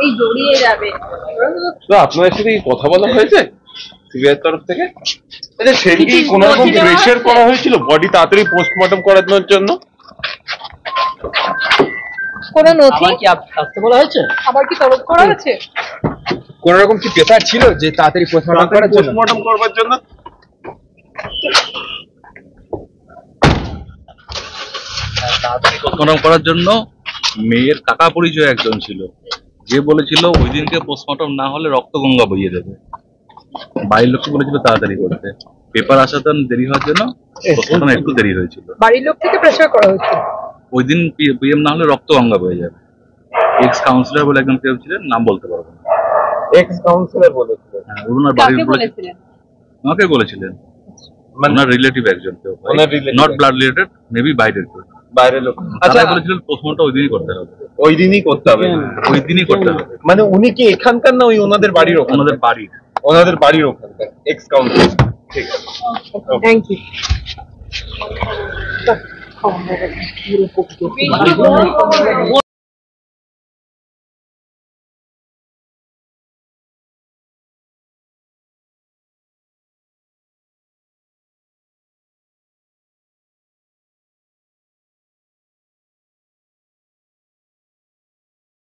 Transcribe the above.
এই জড়িয়ে যাবে। তো আপনাদের সাথে কি কথা বলা হয়েছে সিবিআই তরফ থেকে? আচ্ছা, সেদিকে কোনো রকম প্রেশার করা হয়েছিল বডি তাড়াতাড়ি পোস্টমর্টম করানোর জন্য? কোন নথি কি আসতে বলা হয়েছে? আবার কি তলব করা হয়েছে? কোন রকম কি পেপার ছিল যে তাড়াতাড়ি পোস্টমর্টম করবার জন্য? তাড়াতাড়ি পোস্টমর্টম করার জন্য মেয়ের কাকা পরিচয় একজন ছিল, যে বলেছিল ওই দিনকে পোস্টমর্টম না হলে রক্তগঙ্গা বইয়ে দেবে। বাড়ির লোককে বলেছিল তাড়াতাড়ি করতে, পেপার আসাতে দেরি হওয়ার জন্য পোস্টমর্টম একটু দেরি হয়েছিল। বাড়ির লোক থেকে প্রেসার করা হয়েছে ওই দিন পিএম না হলে রক্তগঙ্গা বয়ে যাবে। এক্স কাউন্সিলর বলে একজন কেউ ছিলেন, নাম বলতে পারবো না। এক্স কাউন্সিলর বলেছিলেন? হ্যাঁ, ওনার বাড়ির বলেছিলেন, আমাকে বলেছিলেন, ওনার রিলেটিভ একজন কেউ, নট ব্লাড রিলেটেড, মেবি বাইরের কেউ, বাইরের লোক। আচ্ছা, বলেছিলেন পোস্টমর্টম ওই দিনই করতে হবে। ওই দিনই করতে হবে? ওই দিনই করতে হবে। মানে উনি কি এখানকার না ওই ওনাদের বাড়ির? ওনাদের বাড়ির, ওনাদের বাড়ির ওখানকার এক্স কাউন্সিলর। ঠিক আছে, থ্যাংক ইউ।